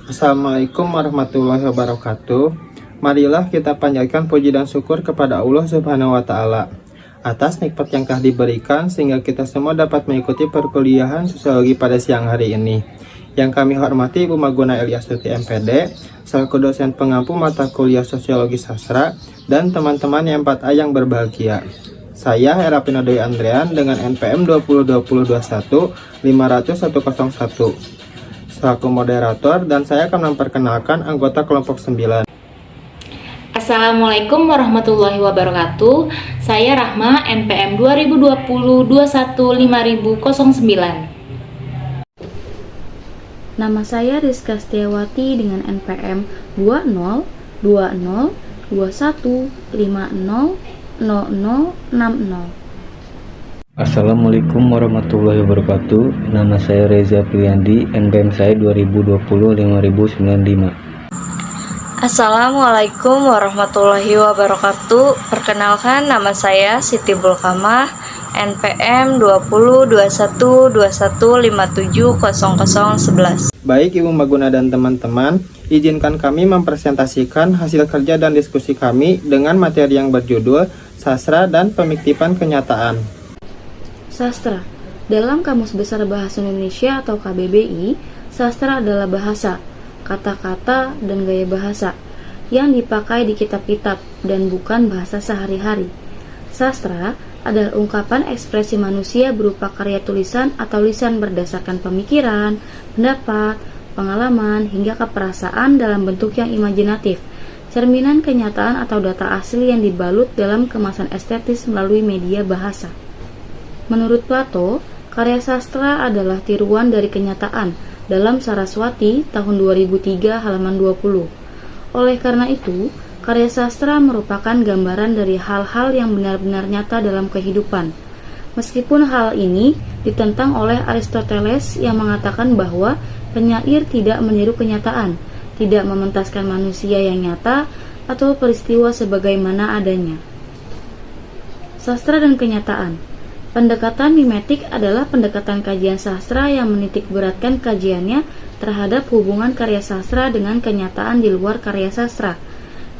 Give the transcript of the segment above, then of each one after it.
Assalamualaikum warahmatullahi wabarakatuh. Marilah kita panjatkan puji dan syukur kepada Allah Subhanahu wa Ta'ala atas nikmat yang telah diberikan sehingga kita semua dapat mengikuti perkuliahan sosiologi pada siang hari ini. Yang kami hormati Ibu Maguna Eliastuti MPD selaku dosen pengampu mata kuliah Sosiologi Sastra dan teman-teman yang 4A yang berbahagia. Saya Hera Pinodoi Andrean dengan NPM 202021 500-101 selaku moderator, dan saya akan memperkenalkan anggota kelompok 9. Assalamualaikum warahmatullahi wabarakatuh. Saya Rahma, NPM 2020-21-5009. Nama saya Rizka Setiawati dengan NPM 202021500060. Assalamualaikum warahmatullahi wabarakatuh. Nama saya Reza Priyandi, NPM saya 2020-5095. Assalamualaikum warahmatullahi wabarakatuh. Perkenalkan, nama saya Siti Bulkamah, NPM 202121570011. Baik Ibu Maguna dan teman-teman, izinkan kami mempresentasikan hasil kerja dan diskusi kami dengan materi yang berjudul Sastra dan Pemiktipan Kenyataan. Sastra. Dalam Kamus Besar Bahasa Indonesia atau KBBI, sastra adalah bahasa, kata-kata, dan gaya bahasa yang dipakai di kitab-kitab dan bukan bahasa sehari-hari. Sastra adalah ungkapan ekspresi manusia berupa karya tulisan atau lisan berdasarkan pemikiran, pendapat, pengalaman, hingga keperasaan dalam bentuk yang imajinatif, cerminan kenyataan atau data asli yang dibalut dalam kemasan estetis melalui media bahasa. Menurut Plato, karya sastra adalah tiruan dari kenyataan dalam Saraswati tahun 2003 halaman 20. Oleh karena itu, karya sastra merupakan gambaran dari hal-hal yang benar-benar nyata dalam kehidupan. Meskipun hal ini ditentang oleh Aristoteles yang mengatakan bahwa penyair tidak meniru kenyataan, tidak mementaskan manusia yang nyata atau peristiwa sebagaimana adanya. Sastra dan kenyataan. Pendekatan mimetik adalah pendekatan kajian sastra yang menitik beratkan kajiannya terhadap hubungan karya sastra dengan kenyataan di luar karya sastra.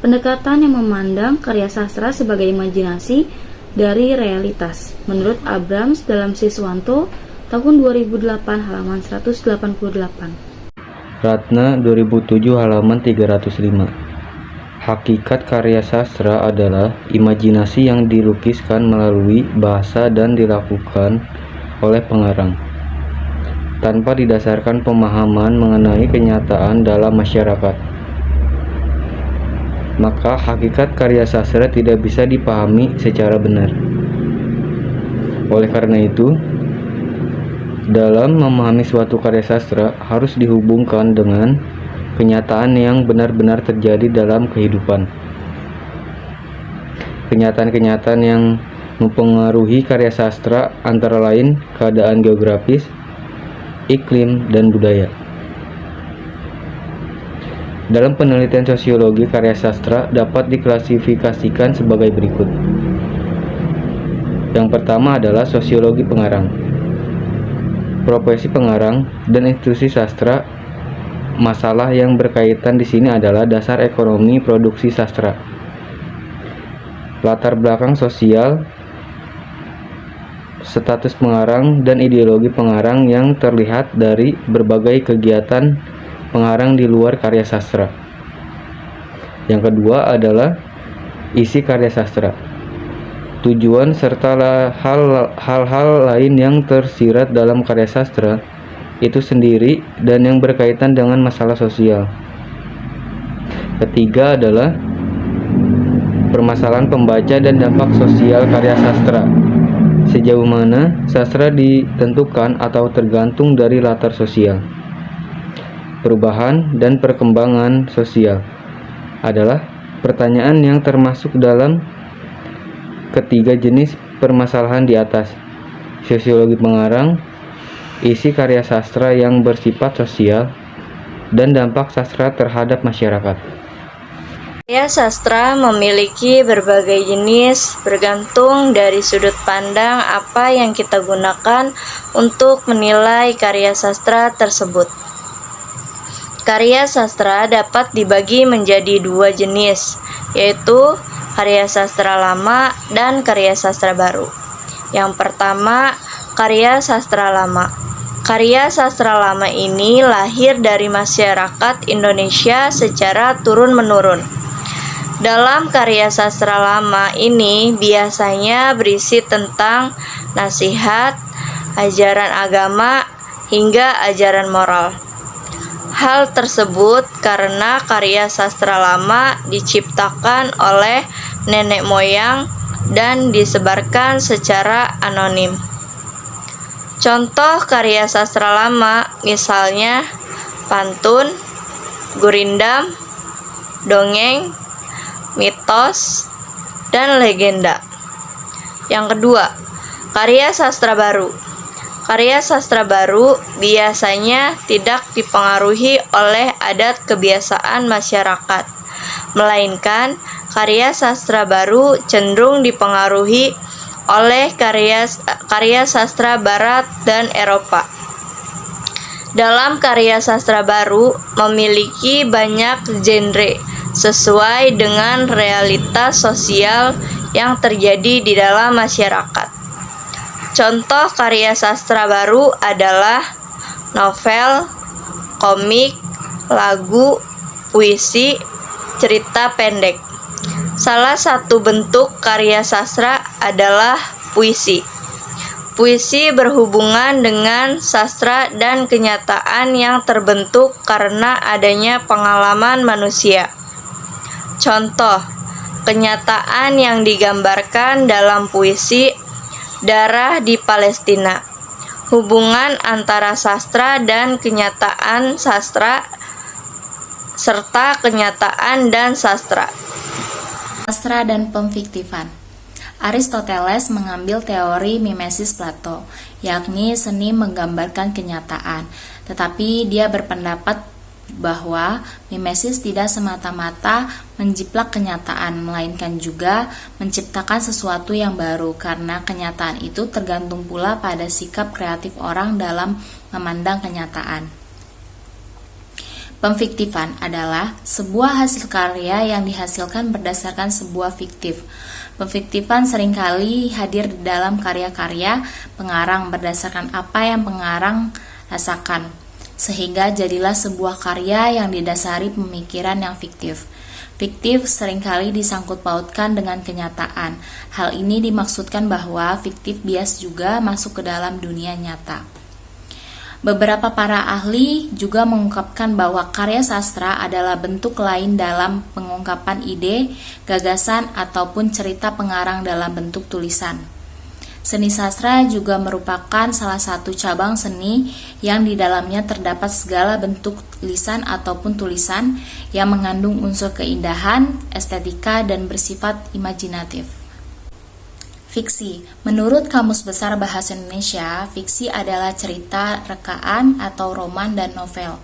Pendekatan yang memandang karya sastra sebagai imajinasi dari realitas. Menurut Abrams dalam Siswanto tahun 2008 halaman 188. Ratna 2007 halaman 305. Hakikat karya sastra adalah imajinasi yang dilukiskan melalui bahasa dan dilakukan oleh pengarang, tanpa didasarkan pemahaman mengenai kenyataan dalam masyarakat. Maka hakikat karya sastra tidak bisa dipahami secara benar. Oleh karena itu, dalam memahami suatu karya sastra harus dihubungkan dengan kenyataan yang benar-benar terjadi dalam kehidupan. Kenyataan-kenyataan yang mempengaruhi karya sastra antara lain keadaan geografis, iklim, dan budaya. Dalam penelitian sosiologi, karya sastra dapat diklasifikasikan sebagai berikut. Yang pertama adalah sosiologi pengarang. Profesi pengarang dan institusi sastra. Masalah yang berkaitan di sini adalah dasar ekonomi produksi sastra, latar belakang sosial, status pengarang, dan ideologi pengarang yang terlihat dari berbagai kegiatan pengarang di luar karya sastra. Yang kedua adalah isi karya sastra, tujuan serta hal-hal lain yang tersirat dalam karya sastra itu sendiri dan yang berkaitan dengan masalah sosial. Ketiga adalah permasalahan pembaca dan dampak sosial karya sastra. Sejauh mana sastra ditentukan atau tergantung dari latar sosial. Perubahan dan perkembangan sosial adalah pertanyaan yang termasuk dalam ketiga jenis permasalahan di atas. Sosiologi pengarang, isi karya sastra yang bersifat sosial, dan dampak sastra terhadap masyarakat. Karya sastra memiliki berbagai jenis bergantung dari sudut pandang apa yang kita gunakan untuk menilai karya sastra tersebut. Karya sastra dapat dibagi menjadi dua jenis, yaitu karya sastra lama dan karya sastra baru. Yang pertama, karya sastra lama. Karya sastra lama ini lahir dari masyarakat Indonesia secara turun-menurun. Dalam karya sastra lama ini biasanya berisi tentang nasihat, ajaran agama, hingga ajaran moral. Hal tersebut karena karya sastra lama diciptakan oleh nenek moyang dan disebarkan secara anonim. Contoh karya sastra lama misalnya pantun, gurindam, dongeng, mitos, dan legenda. Yang kedua, karya sastra baru. Karya sastra baru biasanya tidak dipengaruhi oleh adat kebiasaan masyarakat, melainkan karya sastra baru cenderung dipengaruhi oleh karya sastra Barat dan Eropa. Dalam karya sastra baru memiliki banyak genre sesuai dengan realitas sosial yang terjadi di dalam masyarakat. Contoh karya sastra baru adalah novel, komik, lagu, puisi, cerita pendek. Salah satu bentuk karya sastra adalah puisi. Puisi berhubungan dengan sastra dan kenyataan yang terbentuk karena adanya pengalaman manusia. Contoh, kenyataan yang digambarkan dalam puisi Darah di Palestina. Hubungan antara sastra dan kenyataan sastra serta kenyataan dan sastra. Sastra dan pemfiktifan. Aristoteles mengambil teori mimesis Plato, yakni seni menggambarkan kenyataan, tetapi dia berpendapat bahwa mimesis tidak semata-mata menjiplak kenyataan, melainkan juga menciptakan sesuatu yang baru, karena kenyataan itu tergantung pula pada sikap kreatif orang dalam memandang kenyataan. Pemfiktifan adalah sebuah hasil karya yang dihasilkan berdasarkan sebuah fiktif. Pemfiktifan seringkali hadir di dalam karya-karya pengarang berdasarkan apa yang pengarang rasakan, sehingga jadilah sebuah karya yang didasari pemikiran yang fiktif. Fiktif seringkali disangkut pautkan dengan kenyataan. Hal ini dimaksudkan bahwa fiktif bias juga masuk ke dalam dunia nyata. Beberapa para ahli juga mengungkapkan bahwa karya sastra adalah bentuk lain dalam pengungkapan ide, gagasan, ataupun cerita pengarang dalam bentuk tulisan. Seni sastra juga merupakan salah satu cabang seni yang di dalamnya terdapat segala bentuk lisan ataupun tulisan yang mengandung unsur keindahan, estetika, dan bersifat imajinatif. Fiksi. Menurut Kamus Besar Bahasa Indonesia, fiksi adalah cerita, rekaan, atau roman dan novel.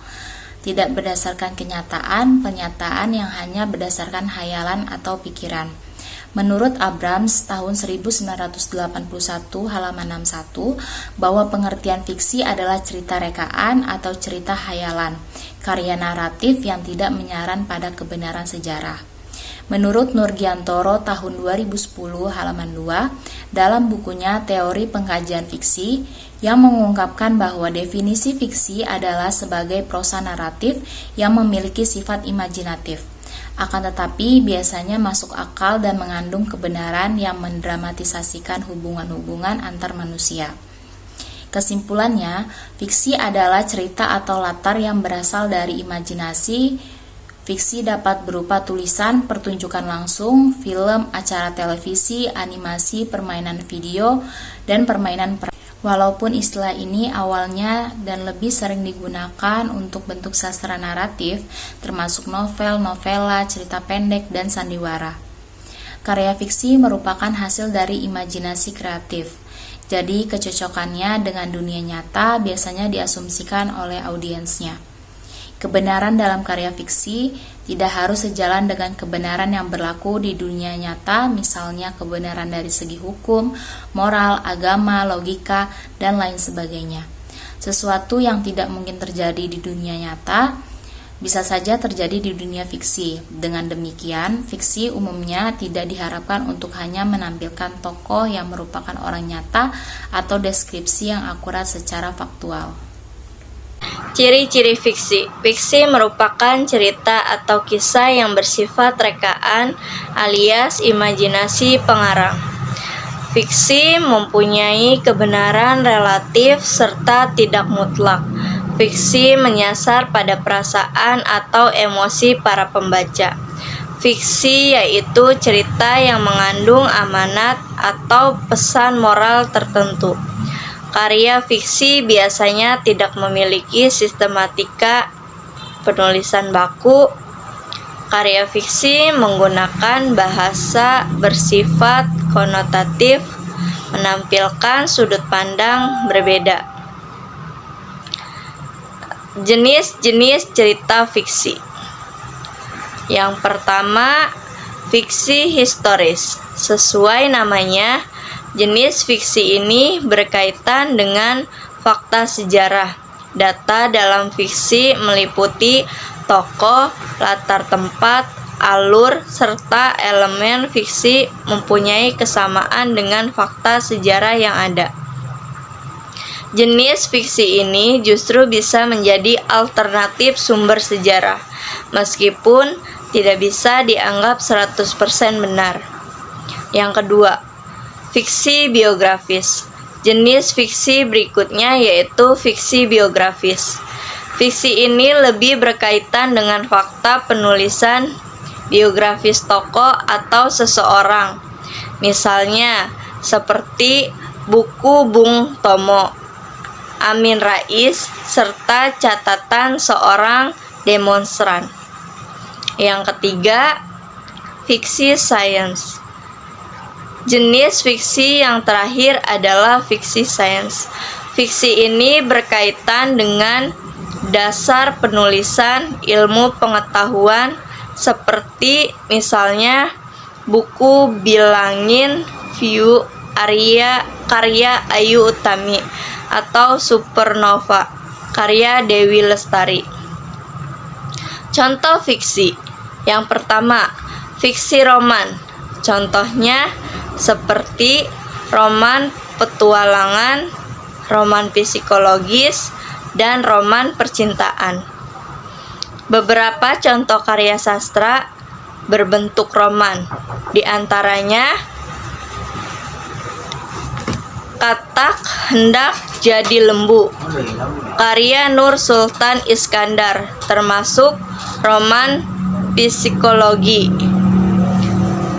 Tidak berdasarkan kenyataan, pernyataan yang hanya berdasarkan hayalan atau pikiran. Menurut Abrams tahun 1981 halaman 61 bahwa pengertian fiksi adalah cerita rekaan atau cerita hayalan, karya naratif yang tidak menyaran pada kebenaran sejarah. Menurut Nurgiantoro tahun 2010 halaman 2 dalam bukunya Teori Pengkajian Fiksi yang mengungkapkan bahwa definisi fiksi adalah sebagai prosa naratif yang memiliki sifat imajinatif. Akan tetapi biasanya masuk akal dan mengandung kebenaran yang mendramatisasikan hubungan-hubungan antar manusia. Kesimpulannya, fiksi adalah cerita atau latar yang berasal dari imajinasi. Fiksi dapat berupa tulisan, pertunjukan langsung, film, acara televisi, animasi, permainan video, dan permainan Walaupun istilah ini awalnya dan lebih sering digunakan untuk bentuk sastra naratif, termasuk novel, novela, cerita pendek, dan sandiwara. Karya fiksi merupakan hasil dari imajinasi kreatif. Jadi kecocokannya dengan dunia nyata biasanya diasumsikan oleh audiensnya. Kebenaran dalam karya fiksi tidak harus sejalan dengan kebenaran yang berlaku di dunia nyata, misalnya kebenaran dari segi hukum, moral, agama, logika, dan lain sebagainya. Sesuatu yang tidak mungkin terjadi di dunia nyata bisa saja terjadi di dunia fiksi. Dengan demikian, fiksi umumnya tidak diharapkan untuk hanya menampilkan tokoh yang merupakan orang nyata atau deskripsi yang akurat secara faktual. Ciri-ciri fiksi. Fiksi merupakan cerita atau kisah yang bersifat rekaan alias imajinasi pengarang. Fiksi mempunyai kebenaran relatif serta tidak mutlak. Fiksi menyasar pada perasaan atau emosi para pembaca. Fiksi yaitu cerita yang mengandung amanat atau pesan moral tertentu. Karya fiksi biasanya tidak memiliki sistematika penulisan baku. Karya fiksi menggunakan bahasa bersifat konotatif, menampilkan sudut pandang berbeda. Jenis-jenis cerita fiksi. Yang pertama, fiksi historis. Sesuai namanya, jenis fiksi ini berkaitan dengan fakta sejarah. Data dalam fiksi meliputi tokoh, latar tempat, alur, serta elemen fiksi mempunyai kesamaan dengan fakta sejarah yang ada. Jenis fiksi ini justru bisa menjadi alternatif sumber sejarah, meskipun tidak bisa dianggap 100% benar. Yang kedua, fiksi biografis. Jenis fiksi berikutnya yaitu fiksi biografis. Fiksi ini lebih berkaitan dengan fakta penulisan biografis tokoh atau seseorang. Misalnya, seperti buku Bung Tomo, Amin Rais, serta catatan seorang demonstran. Yang ketiga, fiksi sains. Jenis fiksi yang terakhir adalah fiksi sains. Fiksi ini berkaitan dengan dasar penulisan ilmu pengetahuan seperti misalnya buku Bilangin View karya Ayu Utami atau Supernova karya Dewi Lestari. Contoh fiksi. Yang pertama, fiksi roman. Contohnya seperti roman petualangan, roman psikologis, dan roman percintaan. Beberapa contoh karya sastra berbentuk roman, di antaranya Katak Hendak Jadi Lembu, karya Nur Sultan Iskandar, termasuk roman psikologi.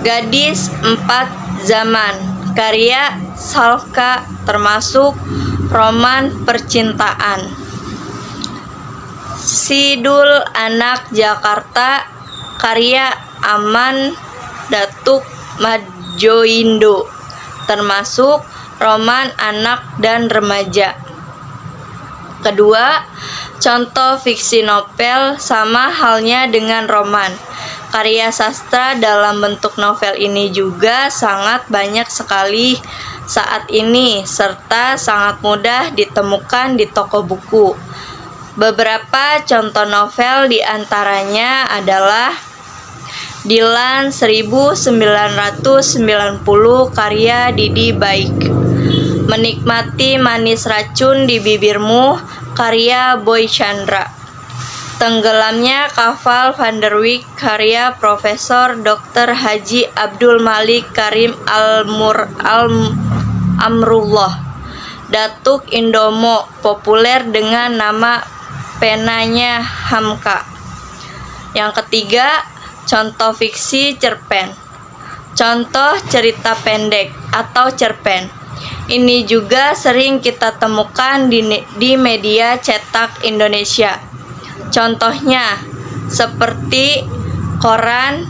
Gadis Empat Zaman, karya Salka, termasuk roman percintaan. Sidul Anak Jakarta, karya Aman Datuk Madjoindo, termasuk roman anak dan remaja. Kedua, contoh fiksi novel sama halnya dengan roman. Karya sastra dalam bentuk novel ini juga sangat banyak sekali saat ini, serta sangat mudah ditemukan di toko buku. Beberapa contoh novel diantaranya adalah Dilan 1990 karya Didi Baik, Menikmati Manis Racun di Bibirmu karya Boy Chandra, Tenggelamnya Kapal Van der Wijk karya Profesor Dr. Haji Abdul Malik Karim Amrullah, Datuk Indomo populer dengan nama penanya Hamka. Yang ketiga, contoh fiksi cerpen. Contoh cerita pendek atau cerpen. Ini juga sering kita temukan di media cetak Indonesia. Contohnya seperti koran,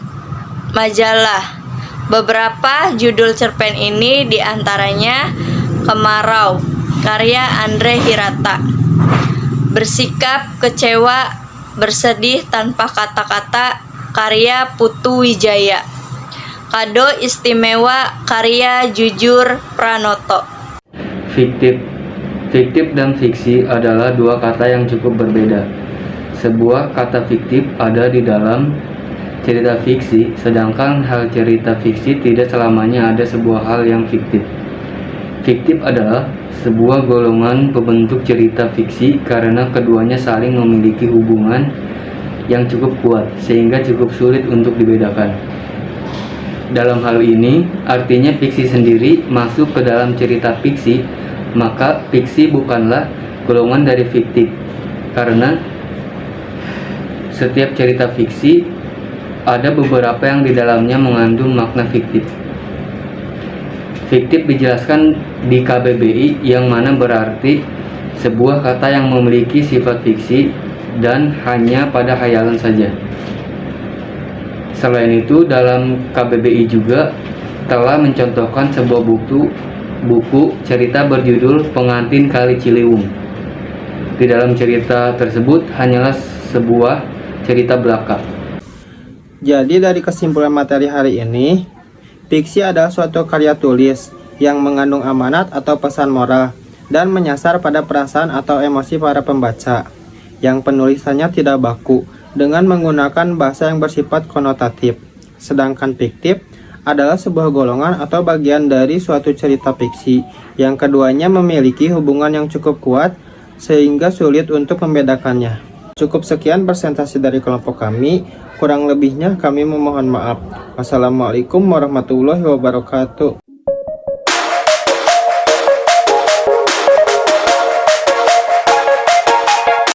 majalah. Beberapa judul cerpen ini diantaranya Kemarau, karya Andre Hirata, Bersikap Kecewa, Bersedih Tanpa Kata-Kata, karya Putu Wijaya, Kado Istimewa, karya Jujur Pranoto. Fiktif dan fiksi adalah dua kata yang cukup berbeda. sebuah kata fiktif ada di dalam cerita fiksi, sedangkan hal cerita fiksi tidak selamanya ada sebuah hal yang fiktif. Fiktif adalah sebuah golongan pembentuk cerita fiksi karena keduanya saling memiliki hubungan yang cukup kuat sehingga cukup sulit untuk dibedakan. Dalam hal ini, artinya fiksi sendiri masuk ke dalam cerita fiksi, maka fiksi bukanlah golongan dari fiktif, karena setiap cerita fiksi ada beberapa yang di dalamnya mengandung makna fiktif. Fiktif dijelaskan di KBBI yang mana berarti sebuah kata yang memiliki sifat fiksi dan hanya pada khayalan saja. Selain itu, dalam KBBI juga telah mencontohkan sebuah buku cerita berjudul Pengantin Kali Ciliwung. Di dalam cerita tersebut hanyalah sebuah cerita belaka. Jadi dari kesimpulan materi hari ini, fiksi adalah suatu karya tulis yang mengandung amanat atau pesan moral dan menyasar pada perasaan atau emosi para pembaca, yang penulisannya tidak baku dengan menggunakan bahasa yang bersifat konotatif. Sedangkan fiktif adalah sebuah golongan atau bagian dari suatu cerita fiksi yang keduanya memiliki hubungan yang cukup kuat sehingga sulit untuk membedakannya. Cukup sekian presentasi dari kelompok kami, kurang lebihnya kami memohon maaf. Wassalamualaikum warahmatullahi wabarakatuh.